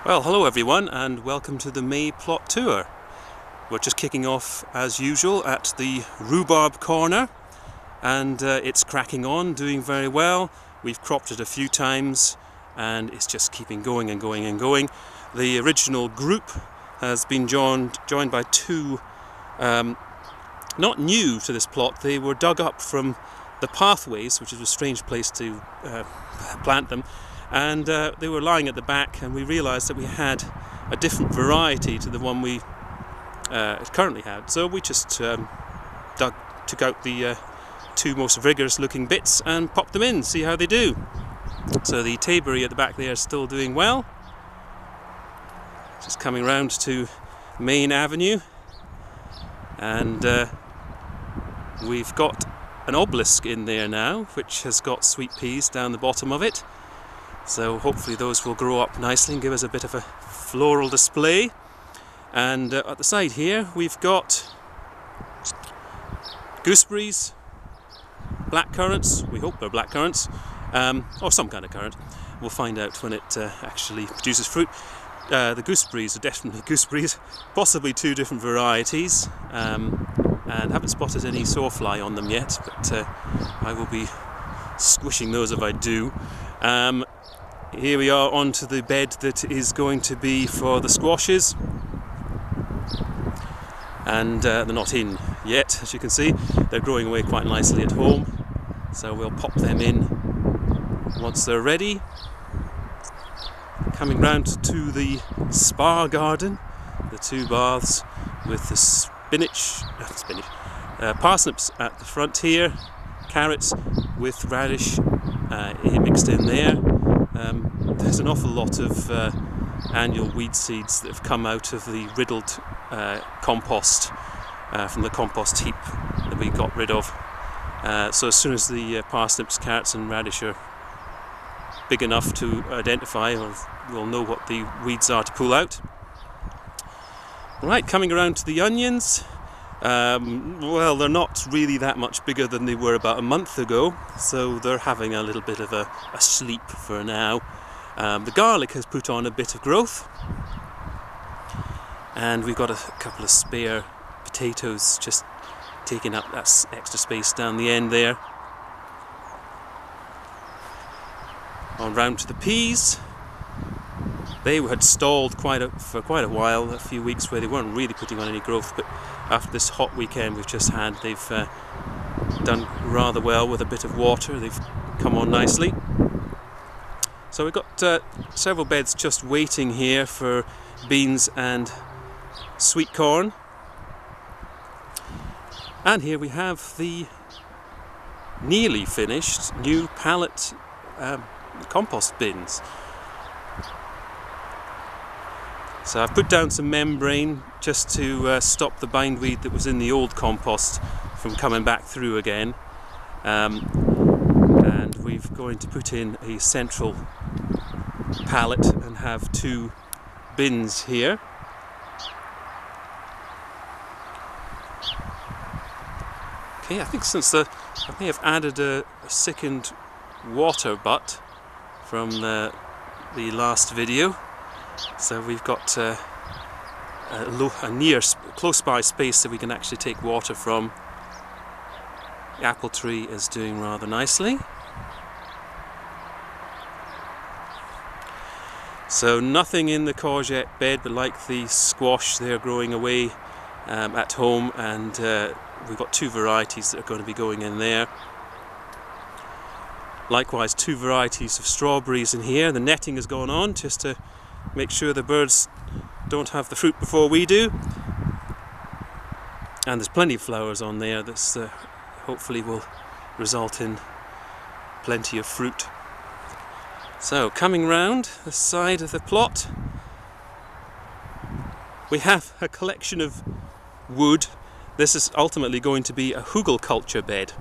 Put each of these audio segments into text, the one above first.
Well, hello everyone and welcome to the May plot tour. We're just kicking off as usual at the rhubarb corner and it's cracking on, doing very well. We've cropped it a few times and it's just keeping going and going and going. The original group has been joined by two, not new to this plot, they were dug up from the pathways, which is a strange place to plant them. And they were lying at the back, and we realised that we had a different variety to the one we currently had. So we just took out the two most vigorous looking bits and popped them in, see how they do. So the Tayberry at the back there is still doing well. Just coming round to Main Avenue, and we've got an obelisk in there now, which has got sweet peas down the bottom of it. So hopefully those will grow up nicely and give us a bit of a floral display. And at the side here we've got gooseberries, black currants, we hope they're black currants, or some kind of currant. We'll find out when it actually produces fruit. The gooseberries are definitely gooseberries, possibly two different varieties, and haven't spotted any sawfly on them yet, but I will be squishing those if I do. Here we are onto the bed that is going to be for the squashes, and they're not in yet, as you can see. They're growing away quite nicely at home, so we'll pop them in once they're ready. Coming round to the spa garden, the two baths with the parsnips at the front here, carrots with radish mixed in there. There's an awful lot of annual weed seeds that have come out of the riddled compost from the compost heap that we got rid of. So as soon as the parsnips, carrots and radish are big enough to identify, we'll know what the weeds are to pull out. Right, coming around to the onions. Well, they're not really that much bigger than they were about a month ago, so they're having a little bit of a sleep for now. The garlic has put on a bit of growth, and we've got a couple of spare potatoes just taking up that extra space down the end there. On round to the peas. They had stalled for quite a while, a few weeks where they weren't really putting on any growth, but after this hot weekend we've just had, they've done rather well with a bit of water. They've come on nicely. So we've got several beds just waiting here for beans and sweet corn. And here we have the nearly finished new pallet compost bins. So I've put down some membrane just to stop the bindweed that was in the old compost from coming back through again. And we're going to put in a central pallet and have two bins here. Okay, I think I may have added a second water butt from the last video. So we've got a near close by space that we can actually take water from. The apple tree is doing rather nicely. So nothing in the courgette bed, but like the squash, they're growing away at home, and we've got two varieties that are going to be going in there. Likewise, two varieties of strawberries in here. The netting has gone on just to make sure the birds don't have the fruit before we do. And there's plenty of flowers on there that's hopefully will result in plenty of fruit. So coming round the side of the plot, we have a collection of wood. This is ultimately going to be a hugelkultur bed.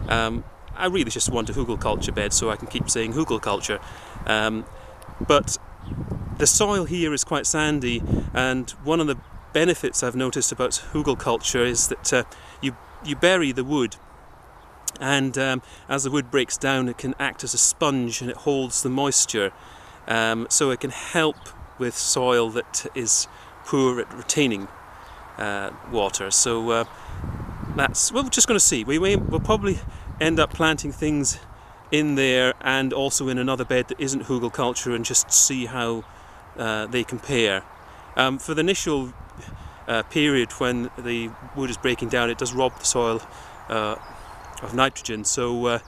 I really just want a hugelkultur bed so I can keep saying hugelkultur. But the soil here is quite sandy, and one of the benefits I've noticed about hugelkultur is that you bury the wood, and as the wood breaks down it can act as a sponge and it holds the moisture, so it can help with soil that is poor at retaining water. So that's, well, we're just going to see. We'll probably end up planting things in there and also in another bed that isn't hugelkultur, and just see how they compare. For the initial period when the wood is breaking down, it does rob the soil of nitrogen, so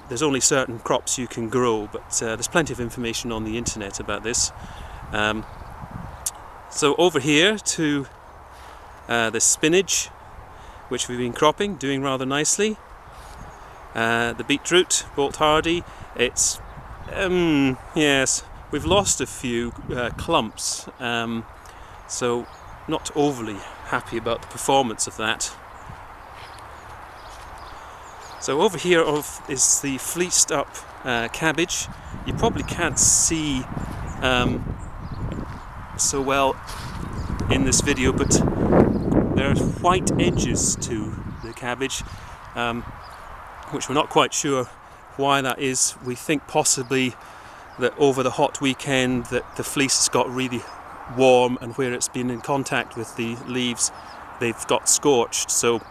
there's only certain crops you can grow, but there's plenty of information on the internet about this. So over here to the spinach, which we've been cropping, doing rather nicely. The beetroot, bolt hardy. It's yes, we've lost a few clumps, so not overly happy about the performance of that. So over here is the fleeced up cabbage. You probably can't see so well in this video, but there are white edges to the cabbage, which we're not quite sure why that is. We think possibly that over the hot weekend that the fleece has got really warm, and where it's been in contact with the leaves, they've got scorched. So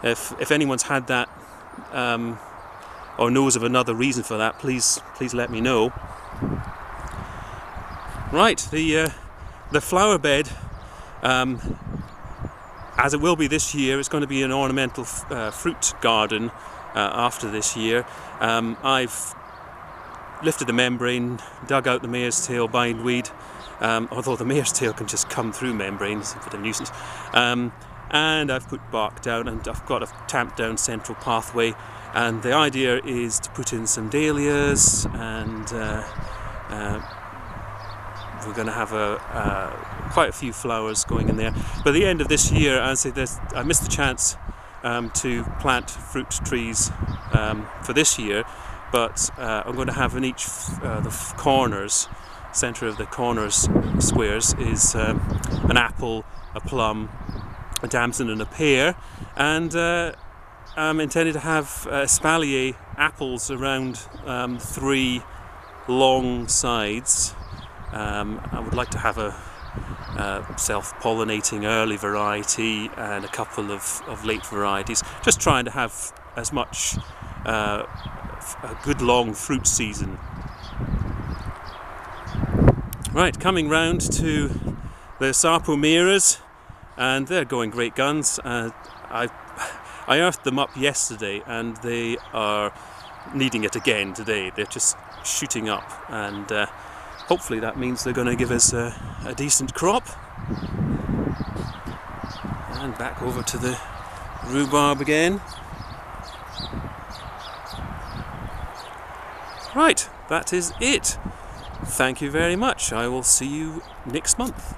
if anyone's had that or knows of another reason for that, please let me know. Right, the flower bed, as it will be this year, it's going to be an ornamental fruit garden after this year. I've lifted the membrane, dug out the mare's tail bindweed, although the mare's tail can just come through membranes, a bit of a nuisance. And I've put bark down, and I've got a tamped down central pathway, and the idea is to put in some dahlias, and we're going to have quite a few flowers going in there. By the end of this year, I missed the chance to plant fruit trees for this year, but I'm going to have in each the corners, centre of the corners squares, is an apple, a plum, a damson and a pear, and I'm intending to have espalier apples around 3 long sides. I would like to have a self-pollinating early variety and a couple of late varieties, just trying to have as much a good long fruit season. Right, coming round to the sarpomeras, and they're going great guns. I earthed them up yesterday, and they are needing it again today. They're just shooting up, and hopefully that means they're going to give us a decent crop. And back over to the rhubarb again. Right, that is it. Thank you very much. I will see you next month.